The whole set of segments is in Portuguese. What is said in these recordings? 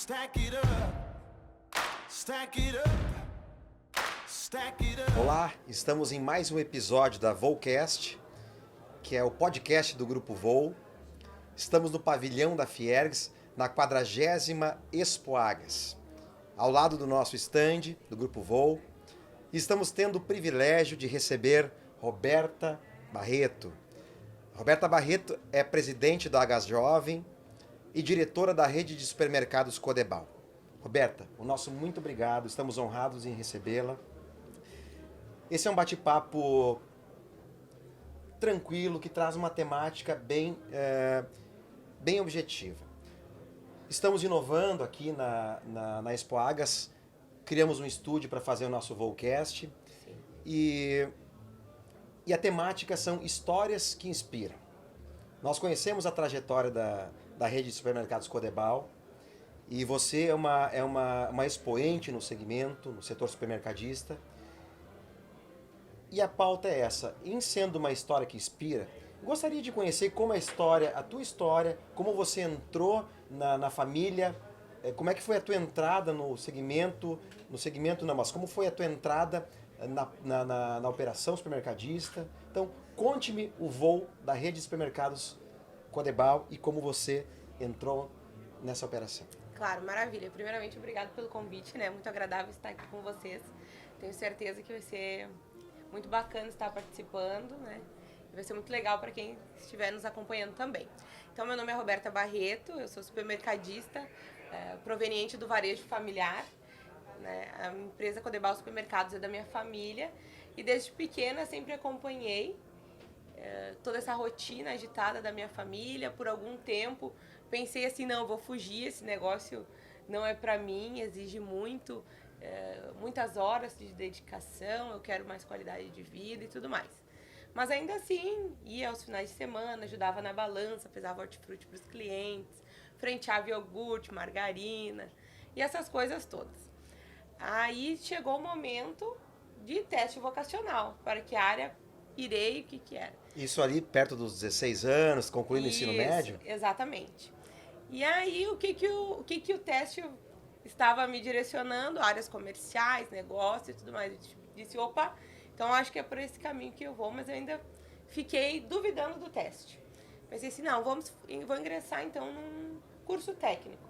Stack it up, stack it up, stack it up. Olá, estamos em mais um episódio da Volcast, que é o podcast do Grupo Vol. Estamos no pavilhão da Fiergs, na 40ª Expo Agas, ao lado do nosso stand do Grupo Vol. E estamos tendo o privilégio de receber Roberta Barreto. Roberta Barreto é presidente da Agas Jovem e diretora da rede de supermercados Codebal. Roberta, o nosso muito obrigado, estamos honrados em recebê-la. Esse é um bate-papo tranquilo, que traz uma temática bem objetiva. Estamos inovando aqui na Expo Agas, criamos um estúdio para fazer o nosso Volcast e a temática são histórias que inspiram. Nós conhecemos a trajetória da rede de supermercados Codebal e você é uma expoente no segmento, no setor supermercadista. E a pauta é essa, em sendo uma história que inspira, gostaria de conhecer como a tua história, como você entrou na família, como é que foi a tua entrada no segmento não, mas como foi a tua entrada na operação supermercadista. Então, conte-me o voo da rede de supermercados Codebal e como você entrou nessa operação. Claro, maravilha. Primeiramente, obrigado pelo convite, né? Muito agradável estar aqui com vocês. Tenho certeza que vai ser muito bacana estar participando, né? E vai ser muito legal para quem estiver nos acompanhando também. Então, meu nome é Roberta Barreto, eu sou supermercadista, proveniente do varejo familiar, né? A empresa Codebal Supermercados é da minha família e desde pequena sempre acompanhei toda essa rotina agitada da minha família. Por algum tempo pensei assim, não, vou fugir, esse negócio não é para mim, exige muitas horas de dedicação, eu quero mais qualidade de vida e tudo mais. Mas ainda assim, ia aos finais de semana, ajudava na balança, pesava hortifruti para os clientes, frenteava iogurte, margarina e essas coisas todas. Aí chegou o momento de teste vocacional, para que área irei, o que era. Isso ali perto dos 16 anos, concluindo o ensino médio? Exatamente. E aí, o que o teste estava me direcionando? Áreas comerciais, negócio e tudo mais. Eu disse, opa, então acho que é por esse caminho que eu vou, mas eu ainda fiquei duvidando do teste. Pensei assim, não, vou ingressar então num curso técnico.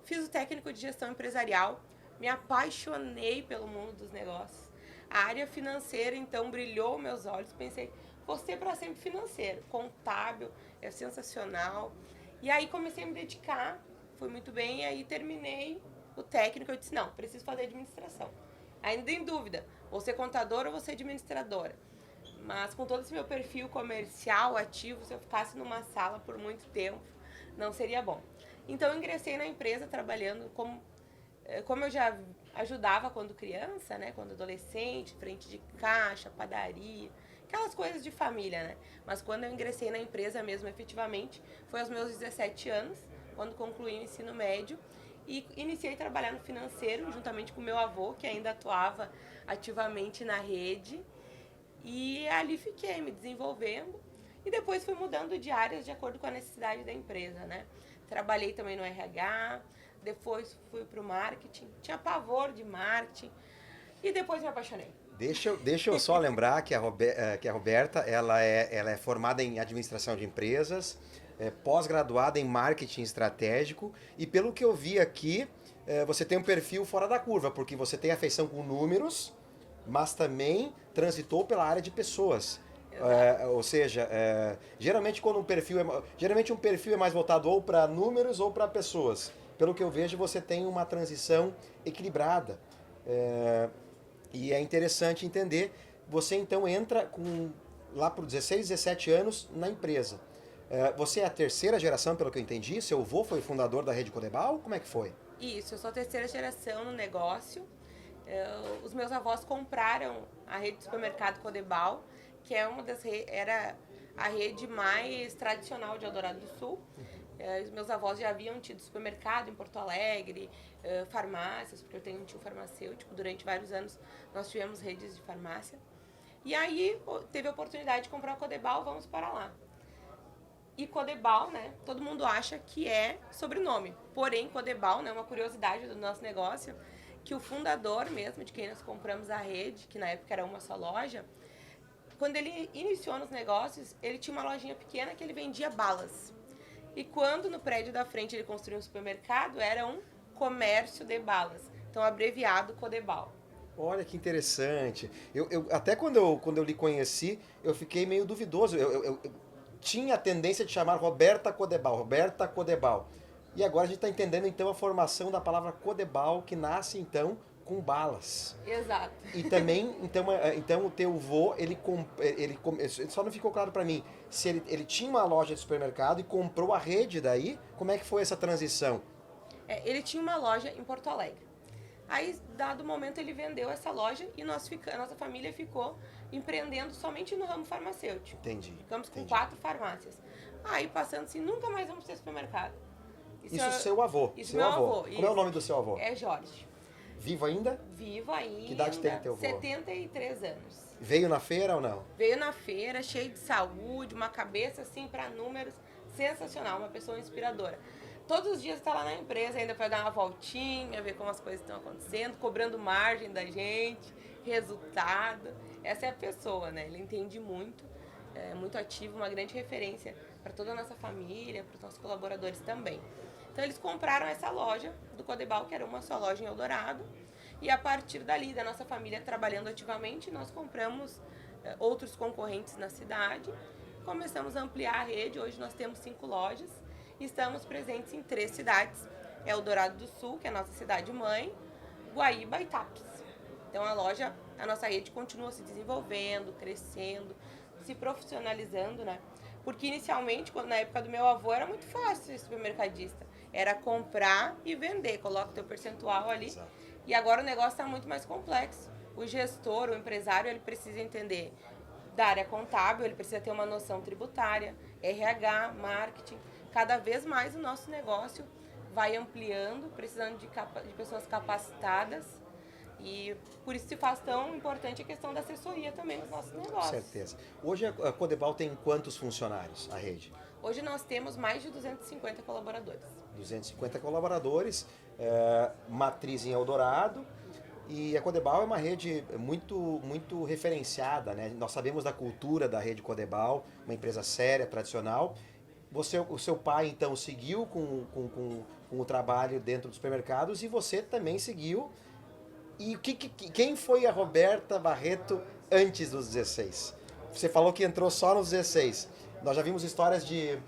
Fiz o técnico de gestão empresarial, me apaixonei pelo mundo dos negócios. A área financeira, então, brilhou meus olhos. Pensei, vou ser para sempre financeiro, contábil, é sensacional. E aí comecei a me dedicar, fui muito bem, e aí terminei o técnico. Eu disse, não, preciso fazer administração. Ainda em dúvida, vou ser contadora ou vou ser administradora. Mas com todo esse meu perfil comercial ativo, se eu ficasse numa sala por muito tempo, não seria bom. Então eu ingressei na empresa trabalhando como eu já ajudava quando criança, né, quando adolescente, frente de caixa, padaria, aquelas coisas de família, né? Mas quando eu ingressei na empresa mesmo, efetivamente, foi aos meus 17 anos, quando concluí o ensino médio, e iniciei a trabalhar no financeiro, juntamente com meu avô, que ainda atuava ativamente na rede, e ali fiquei me desenvolvendo, e depois fui mudando de áreas de acordo com a necessidade da empresa, né? Trabalhei também no RH, depois fui para o marketing, tinha pavor de marketing e depois me apaixonei. Deixa eu só lembrar que a Roberta ela é formada em administração de empresas, pós-graduada em marketing estratégico e pelo que eu vi aqui, você tem um perfil fora da curva, porque você tem afeição com números, mas também transitou pela área de pessoas. Ou seja, geralmente um perfil é mais voltado ou para números ou para pessoas. Pelo que eu vejo, você tem uma transição equilibrada. E é interessante entender, você então entra lá por 16, 17 anos na empresa. Você é a terceira geração, pelo que eu entendi? Seu avô foi fundador da rede Codebal? Como é que foi? Isso, eu sou a terceira geração no negócio. Os meus avós compraram a rede de supermercado Codebal, que é era a rede mais tradicional de Eldorado do Sul. Os meus avós já haviam tido supermercado em Porto Alegre, farmácias, porque eu tenho um tio farmacêutico. Durante vários anos nós tivemos redes de farmácia. E aí teve a oportunidade de comprar o Codebal, vamos para lá. E Codebal, né? Todo mundo acha que é sobrenome. Porém, Codebal, né? Uma curiosidade do nosso negócio, que o fundador mesmo, de quem nós compramos a rede, que na época era uma só loja, quando ele iniciou nos negócios, ele tinha uma lojinha pequena que ele vendia balas. E quando no prédio da frente ele construiu um supermercado, era um comércio de balas. Então, abreviado Codebal. Olha que interessante. Até quando eu lhe conheci, eu fiquei meio duvidoso. Eu tinha a tendência de chamar Roberta Codebal, Roberta Codebal. E agora a gente está entendendo então a formação da palavra Codebal, que nasce então com balas. Exato. E também, então o teu vô, só não ficou claro para mim, se ele tinha uma loja de supermercado e comprou a rede daí, como é que foi essa transição? Ele tinha uma loja em Porto Alegre. Aí, dado momento, ele vendeu essa loja e a nossa família ficou empreendendo somente no ramo farmacêutico. Entendi. Ficamos com entendi. 4 farmácias. Aí, passando assim, nunca mais vamos ter supermercado. Isso seu avô. Isso seu meu avô. avô. Como é o nome do seu avô? É Jorge. Vivo ainda? Vivo ainda. Que idade tem teu avô? 73 anos. Veio na feira ou não? Veio na feira, cheio de saúde, uma cabeça assim para números, sensacional, uma pessoa inspiradora. Todos os dias está lá na empresa ainda para dar uma voltinha, ver como as coisas estão acontecendo, cobrando margem da gente, resultado. Essa é a pessoa, né? Ele entende muito, é muito ativo, uma grande referência para toda a nossa família, para os nossos colaboradores também. Então eles compraram essa loja do Codebal, que era uma só loja em Eldorado, e a partir dali, da nossa família trabalhando ativamente, nós compramos outros concorrentes na cidade, começamos a ampliar a rede. Hoje nós temos 5 lojas e estamos presentes em 3 cidades: Eldorado do Sul, que é a nossa cidade mãe, Guaíba e Tapes. Então a nossa rede continua se desenvolvendo, crescendo, se profissionalizando, né? Porque inicialmente, na época do meu avô, era muito fácil ser supermercadista. Era comprar e vender, coloca o teu percentual ali. Exato. E agora o negócio está muito mais complexo. O gestor, o empresário, ele precisa entender da área contábil, ele precisa ter uma noção tributária, RH, marketing. Cada vez mais o nosso negócio vai ampliando, precisando de pessoas capacitadas. E por isso se faz tão importante a questão da assessoria também nos nossos negócios. Com certeza. Hoje a Codebal tem quantos funcionários, a rede? Hoje nós temos mais de 250 colaboradores. 250 colaboradores, matriz em Eldorado, e a Codebal é uma rede muito referenciada, né? Nós sabemos da cultura da rede Codebal, uma empresa séria, tradicional. O seu pai, então, seguiu com o trabalho dentro dos supermercados e você também seguiu. E quem foi a Roberta Barreto antes dos 16? Você falou que entrou só nos 16. Nós já vimos histórias de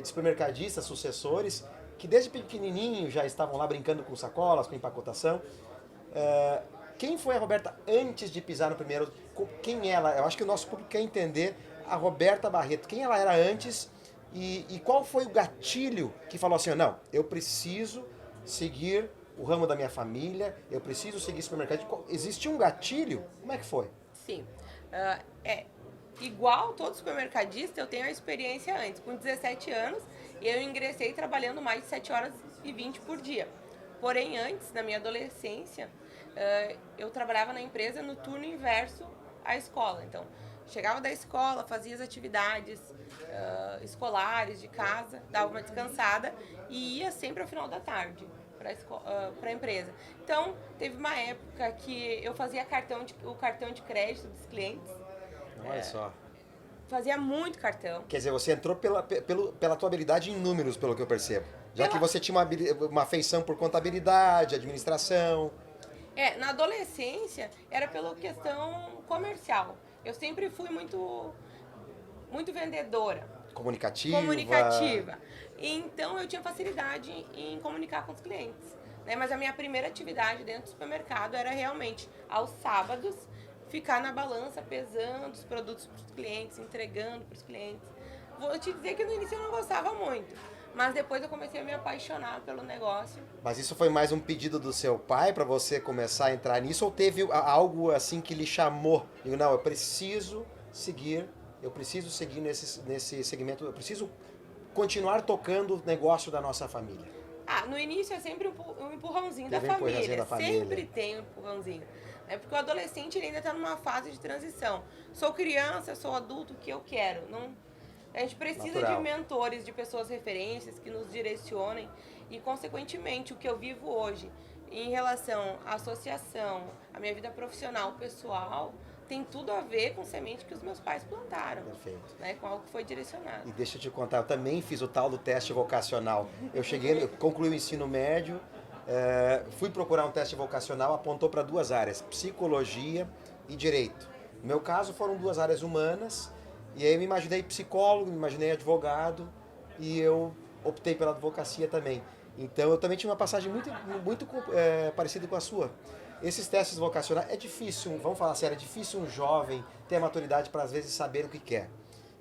supermercadistas, sucessores, que desde pequenininho já estavam lá brincando com sacolas, com empacotação. Quem foi a Roberta antes de pisar no primeiro? Quem ela? Eu acho que o nosso público quer entender a Roberta Barreto. Quem ela era antes e qual foi o gatilho que falou assim, não, eu preciso seguir o ramo da minha família, eu preciso seguir supermercado. Existia um gatilho? Como é que foi? Sim. Igual todo supermercadista, eu tenho a experiência antes. Com 17 anos, eu ingressei trabalhando mais de 7 horas e 20 por dia. Porém, antes, na minha adolescência, eu trabalhava na empresa no turno inverso à escola. Então, chegava da escola, fazia as atividades escolares de casa, dava uma descansada e ia sempre ao final da tarde para a empresa. Então, teve uma época que eu fazia o cartão de crédito dos clientes. Olha só. Fazia muito cartão. Quer dizer, você entrou pela tua habilidade em números, pelo que eu percebo. Já que você tinha uma afeição por contabilidade, administração. Na adolescência, era pela questão comercial. Eu sempre fui muito vendedora. Comunicativa. Então, eu tinha facilidade em comunicar com os clientes. Né? Mas a minha primeira atividade dentro do supermercado era realmente, aos sábados, ficar na balança, pesando os produtos para os clientes, entregando para os clientes. Vou te dizer que no início eu não gostava muito, mas depois eu comecei a me apaixonar pelo negócio. Mas isso foi mais um pedido do seu pai para você começar a entrar nisso, ou teve algo assim que lhe chamou? Digo, não, eu preciso seguir nesse segmento, eu preciso continuar tocando o negócio da nossa família. No início é sempre um empurrãozinho da Teve um família. empurrãozinho da família. Sempre tem um empurrãozinho. Porque o adolescente ele ainda está numa fase de transição. Sou criança, sou adulto, o que eu quero? A gente precisa Natural. de mentores, de pessoas referências que nos direcionem e, consequentemente, o que eu vivo hoje em relação à associação, à minha vida profissional, pessoal, tem tudo a ver com semente que os meus pais plantaram. Perfeito. Né, com algo que foi direcionado. E deixa eu te contar, eu também fiz o tal do teste vocacional. Eu cheguei, concluí o ensino médio, fui procurar um teste vocacional, apontou para 2 áreas, psicologia e direito. No meu caso foram 2 áreas humanas, e aí eu me imaginei psicólogo, me imaginei advogado, e eu optei pela advocacia também. Então eu também tive uma passagem muito parecida com a sua. Esses testes vocacionais, é difícil, vamos falar sério, é difícil um jovem ter a maturidade para às vezes saber o que quer.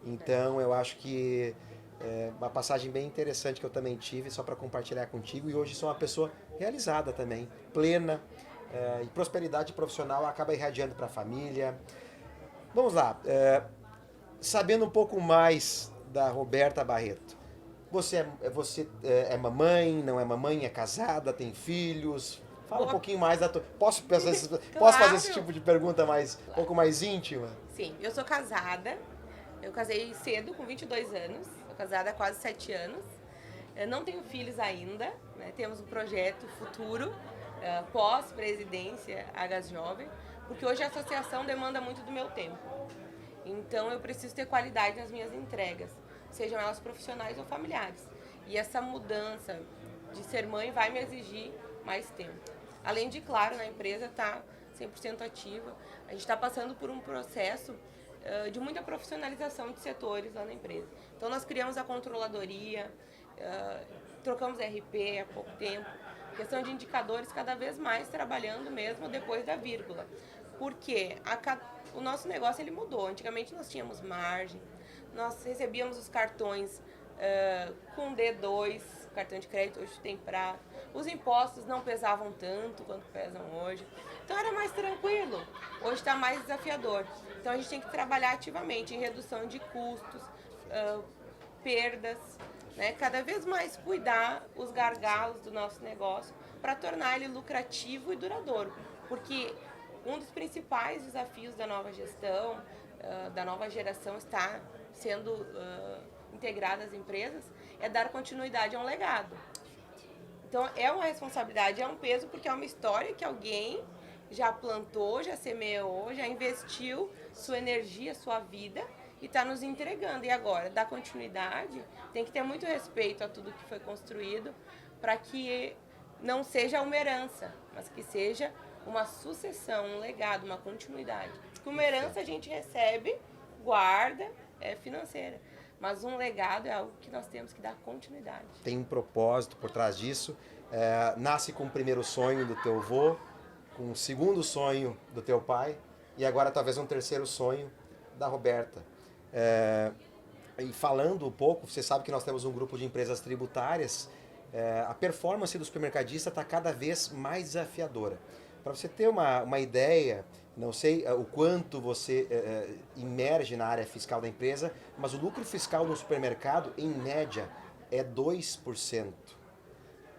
Então eu acho que é uma passagem bem interessante que eu também tive, só para compartilhar contigo, e hoje sou uma pessoa realizada também, plena, e prosperidade profissional acaba irradiando para a família. Vamos lá, sabendo um pouco mais da Roberta Barreto, você é mamãe, não é mamãe, é casada, tem filhos? Fala um pouquinho mais da tua... Posso fazer esse tipo de pergunta um pouco mais íntima? Sim, eu sou casada. Eu casei cedo, com 22 anos. Sou casada há quase 7 anos. Eu não tenho filhos ainda, né? Temos um projeto futuro, pós-presidência Águas Jovem, porque hoje a associação demanda muito do meu tempo. Então eu preciso ter qualidade nas minhas entregas, sejam elas profissionais ou familiares. E essa mudança de ser mãe vai me exigir mais tempo. Além de, claro, na empresa estar 100% ativa, a gente está passando por um processo de muita profissionalização de setores lá na empresa. Então nós criamos a controladoria, trocamos RP há pouco tempo, questão de indicadores cada vez mais trabalhando mesmo depois da vírgula. Porque o nosso negócio ele mudou. Antigamente nós tínhamos margem, nós recebíamos os cartões com D2, cartão de crédito, hoje tem prazo. Os impostos não pesavam tanto quanto pesam hoje. Então era mais tranquilo. Hoje está mais desafiador. Então a gente tem que trabalhar ativamente em redução de custos, perdas, né? Cada vez mais cuidar os gargalos do nosso negócio para tornar ele lucrativo e duradouro. Porque um dos principais desafios da nova gestão, da nova geração está sendo integrada às empresas, é dar continuidade a um legado. Então é uma responsabilidade, é um peso, porque é uma história que alguém já plantou, já semeou, já investiu sua energia, sua vida e está nos entregando. E agora, dar continuidade, tem que ter muito respeito a tudo que foi construído para que não seja uma herança, mas que seja uma sucessão, um legado, uma continuidade. Porque uma herança a gente recebe, guarda, é financeira. Mas um legado é algo que nós temos que dar continuidade. Tem um propósito por trás disso. Nasce com o primeiro sonho do teu avô, com o segundo sonho do teu pai e agora talvez um terceiro sonho da Roberta. E falando um pouco, você sabe que nós temos um grupo de empresas tributárias. A performance do supermercadista está cada vez mais desafiadora. Para você ter uma ideia, não sei o quanto você imerge na área fiscal da empresa, mas o lucro fiscal no supermercado, em média, é 2%.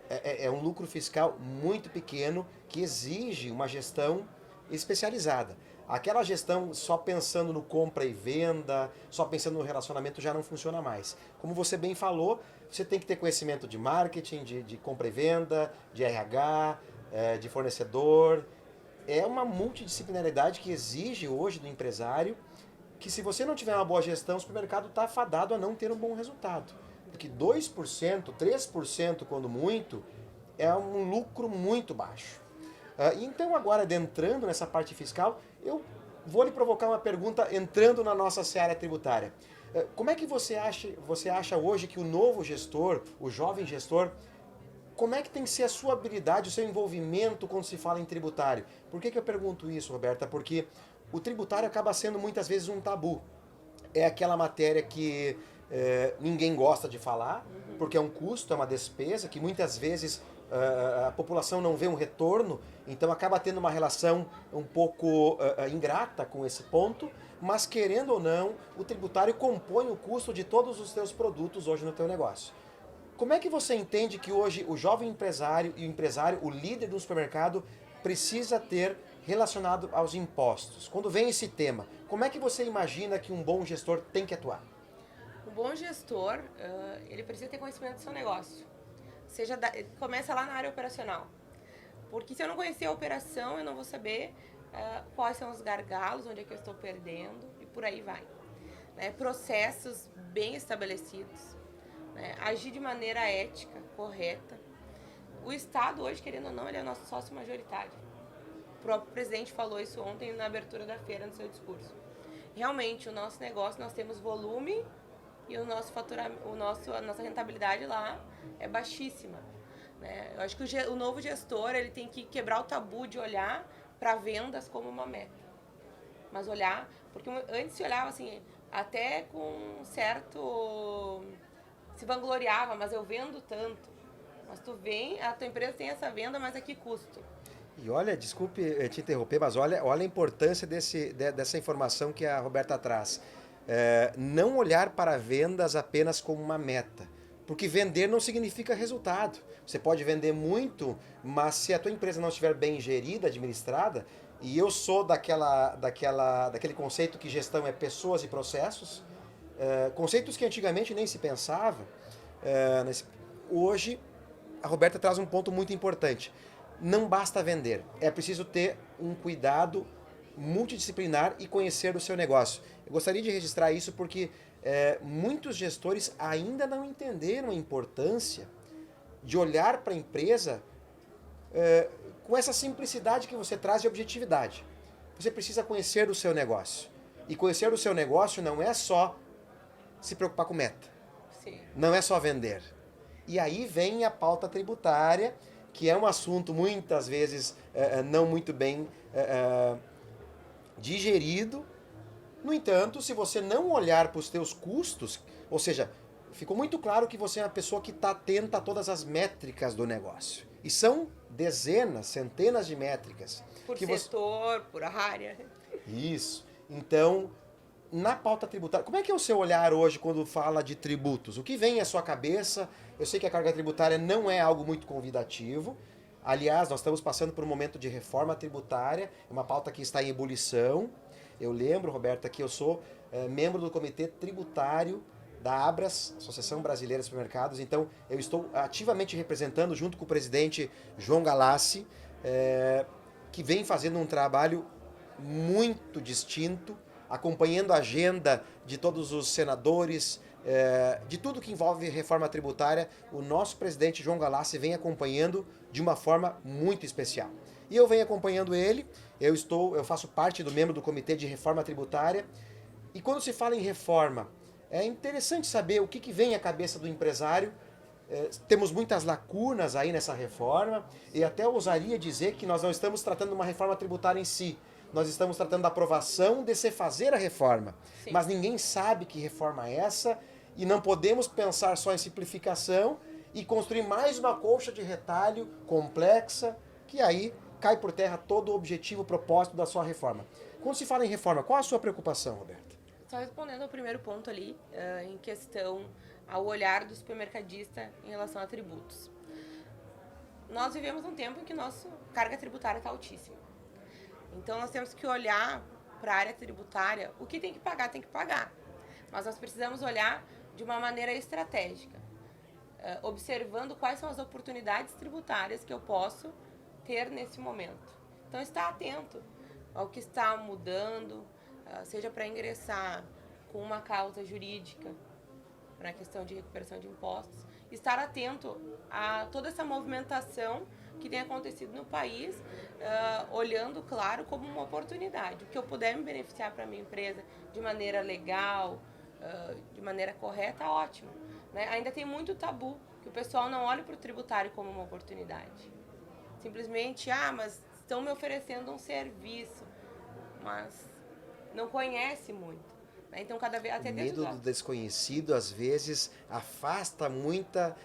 É um lucro fiscal muito pequeno que exige uma gestão especializada. Aquela gestão só pensando no compra e venda, só pensando no relacionamento já não funciona mais. Como você bem falou, você tem que ter conhecimento de marketing, de compra e venda, de RH, de fornecedor. É uma multidisciplinaridade que exige hoje do empresário que, se você não tiver uma boa gestão, o supermercado está fadado a não ter um bom resultado. Porque 2%, 3% quando muito, é um lucro muito baixo. Então agora, adentrando nessa parte fiscal, eu vou lhe provocar uma pergunta entrando na nossa seara tributária. Como é que você acha hoje que o novo gestor, o jovem gestor, como é que tem que ser a sua habilidade, o seu envolvimento quando se fala em tributário? Por que eu pergunto isso, Roberta? Porque o tributário acaba sendo muitas vezes um tabu. É aquela matéria que ninguém gosta de falar, porque é um custo, é uma despesa, que muitas vezes a população não vê um retorno, então acaba tendo uma relação um pouco ingrata com esse ponto, mas querendo ou não, o tributário compõe o custo de todos os teus produtos hoje no teu negócio. Como é que você entende que hoje o jovem empresário e o empresário, o líder do supermercado, precisa ter relacionado aos impostos? Quando vem esse tema, como é que você imagina que um bom gestor tem que atuar? Um bom gestor, ele precisa ter conhecimento do seu negócio. Começa lá na área operacional. Porque se eu não conhecer a operação, eu não vou saber quais são os gargalos, onde é que eu estou perdendo e por aí vai. Né? Processos bem estabelecidos, né? Agir de maneira ética, correta. O Estado hoje, querendo ou não, ele é nosso sócio majoritário. O próprio presidente falou isso ontem na abertura da feira, no seu discurso. Realmente, o nosso negócio, nós temos volume e o nosso a nossa rentabilidade lá é baixíssima. Né? Eu acho que o novo gestor ele tem que quebrar o tabu de olhar para vendas como uma meta. Mas olhar, porque antes se olhava assim, até com certo... se vangloriava, mas eu vendo tanto. Mas a tua empresa tem essa venda, mas a que custo? E olha, desculpe te interromper, mas olha a importância dessa informação que a Roberta traz. Não olhar para vendas apenas como uma meta. Porque vender não significa resultado. Você pode vender muito, mas se a tua empresa não estiver bem gerida, administrada, e eu sou daquele conceito que gestão é pessoas e processos, conceitos que antigamente nem se pensava, hoje a Roberta traz um ponto muito importante. Não basta vender, é preciso ter um cuidado multidisciplinar e conhecer o seu negócio. Eu gostaria de registrar isso porque muitos gestores ainda não entenderam a importância de olhar para a empresa com essa simplicidade que você traz de objetividade. Você precisa conhecer o seu negócio. E conhecer o seu negócio não é só se preocupar com meta. Sim. Não é só vender. E aí vem a pauta tributária, que é um assunto muitas vezes não muito bem digerido. No entanto, se você não olhar para os teus custos, ou seja, ficou muito claro que você é uma pessoa que está atenta a todas as métricas do negócio. E são dezenas, centenas de métricas. Por setor, por área. Isso. Então, na pauta tributária, como é que é o seu olhar hoje quando fala de tributos? O que vem à sua cabeça? Eu sei que a carga tributária não é algo muito convidativo. Aliás, nós estamos passando por um momento de reforma tributária, uma pauta que está em ebulição. Eu lembro, Roberta, que eu sou membro do Comitê Tributário da Abras, Associação Brasileira de Supermercados, então eu estou ativamente representando, junto com o presidente João Galassi, que vem fazendo um trabalho muito distinto, acompanhando a agenda de todos os senadores, de tudo que envolve reforma tributária. O nosso presidente João Galassi vem acompanhando de uma forma muito especial. E eu venho acompanhando ele, eu faço parte do membro do Comitê de Reforma Tributária, e quando se fala em reforma, é interessante saber o que vem à cabeça do empresário. Temos muitas lacunas aí nessa reforma, e até ousaria dizer que nós não estamos tratando de uma reforma tributária em si, nós estamos tratando da aprovação de se fazer a reforma. Sim. Mas ninguém sabe que reforma é essa, e não podemos pensar só em simplificação e construir mais uma colcha de retalho complexa, que aí cai por terra todo o objetivo, o propósito da sua reforma. Quando se fala em reforma, qual a sua preocupação, Roberta? Só respondendo ao primeiro ponto ali, em questão ao olhar do supermercadista em relação a tributos. Nós vivemos um tempo em que nossa carga tributária está altíssima. Então nós temos que olhar para a área tributária, o que tem que pagar, tem que pagar. Mas nós precisamos olhar de uma maneira estratégica, observando quais são as oportunidades tributárias que eu posso ter nesse momento. Então estar atento ao que está mudando, seja para ingressar com uma causa jurídica na questão de recuperação de impostos, estar atento a toda essa movimentação que tem acontecido no país, olhando, claro, como uma oportunidade. O que eu puder me beneficiar para a minha empresa de maneira legal, de maneira correta, ótimo. Né? Ainda tem muito tabu, que o pessoal não olha para o tributário como uma oportunidade. Simplesmente, mas estão me oferecendo um serviço, mas não conhece muito. Né? Então, cada vez até medo do desconhecido, às vezes, afasta muita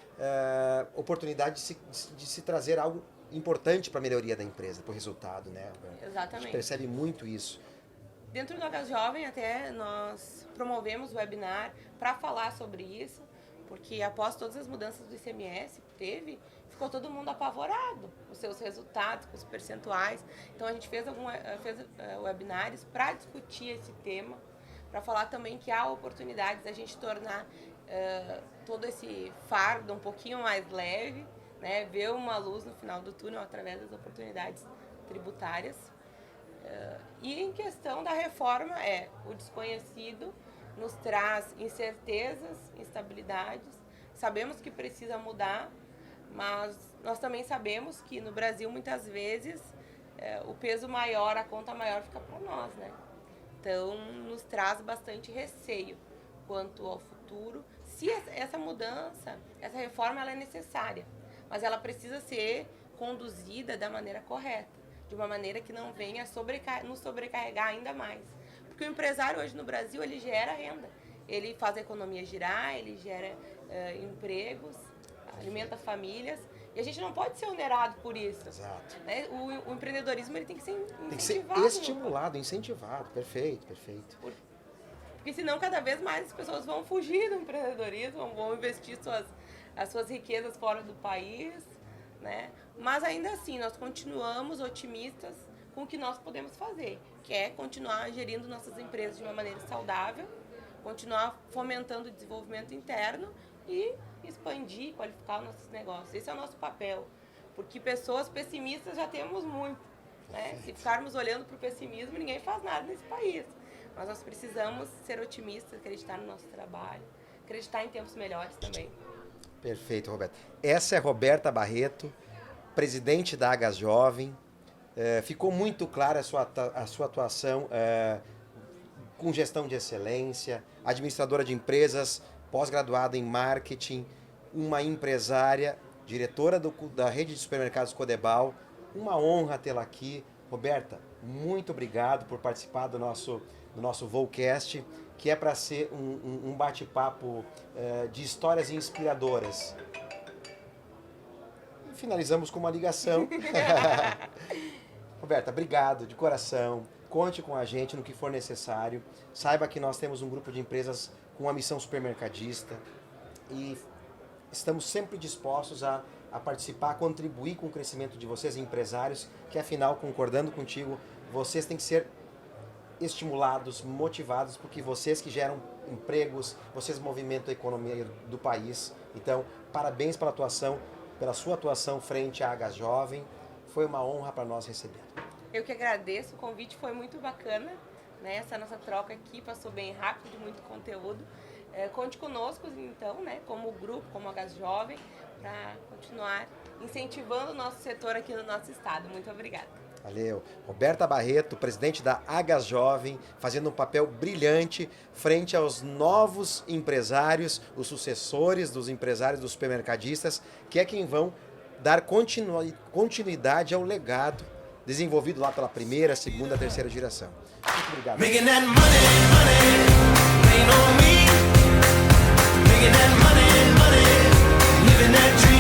oportunidade de se trazer algo importante para a melhoria da empresa, para o resultado, né? Exatamente. A gente percebe muito isso. Dentro do H Jovem, até nós promovemos o webinar para falar sobre isso, porque após todas as mudanças do ICMS que ficou todo mundo apavorado com os seus resultados, com os percentuais. Então a gente fez webinars para discutir esse tema, para falar também que há oportunidades da gente tornar todo esse fardo um pouquinho mais leve, né? Ver uma luz no final do túnel através das oportunidades tributárias. E em questão da reforma, o desconhecido nos traz incertezas, instabilidades. Sabemos que precisa mudar, mas nós também sabemos que no Brasil, muitas vezes, o peso maior, a conta maior fica para nós, né? Então, nos traz bastante receio quanto ao futuro. Se essa mudança, essa reforma, ela é necessária, mas ela precisa ser conduzida da maneira correta, de uma maneira que não venha nos sobrecarregar ainda mais. Porque o empresário hoje no Brasil, ele gera renda, ele faz a economia girar, ele gera empregos, alimenta famílias, e a gente não pode ser onerado por isso. Exato. Né? O empreendedorismo, ele tem que ser incentivado. Tem que ser estimulado, incentivado. Perfeito, perfeito. Porque senão cada vez mais as pessoas vão fugir do empreendedorismo, vão investir as suas riquezas fora do país, né? Mas ainda assim, nós continuamos otimistas com o que nós podemos fazer, que é continuar gerindo nossas empresas de uma maneira saudável, continuar fomentando o desenvolvimento interno e expandir, qualificar os nossos negócios. Esse é o nosso papel, porque pessoas pessimistas já temos muito, né? Se ficarmos olhando para o pessimismo, ninguém faz nada nesse país. Mas nós precisamos ser otimistas, acreditar no nosso trabalho, acreditar em tempos melhores também. Perfeito, Roberta. Essa é Roberta Barreto, presidente da Agas Jovem. Ficou muito clara a sua atuação com gestão de excelência, administradora de empresas, pós-graduada em marketing, uma empresária, diretora da rede de supermercados Codebal. Uma honra tê-la aqui. Roberta, muito obrigado por participar do nosso Volcast, que é para ser um bate-papo de histórias inspiradoras. E finalizamos com uma ligação. Roberta, obrigado de coração. Conte com a gente no que for necessário. Saiba que nós temos um grupo de empresas com a missão supermercadista e estamos sempre dispostos a participar, a contribuir com o crescimento de vocês, empresários, que afinal, concordando contigo, vocês têm que ser estimulados, motivados, porque vocês que geram empregos, vocês movimentam a economia do país. Então, parabéns pela sua atuação frente à Agas Jovem. Foi uma honra para nós receber. Eu que agradeço, o convite foi muito bacana, né? Essa nossa troca aqui passou bem rápido, de muito conteúdo. Conte conosco, então, né? Como grupo, como Agas Jovem, para continuar incentivando o nosso setor aqui no nosso estado. Muito obrigada. Valeu. Roberta Barreto, presidente da Agas Jovem, fazendo um papel brilhante frente aos novos empresários, os sucessores dos empresários, dos supermercadistas, que é quem vão dar continuidade ao legado desenvolvido lá pela primeira, segunda, terceira geração. Muito obrigado. Making that money, rain on me. Making that money, living that dream.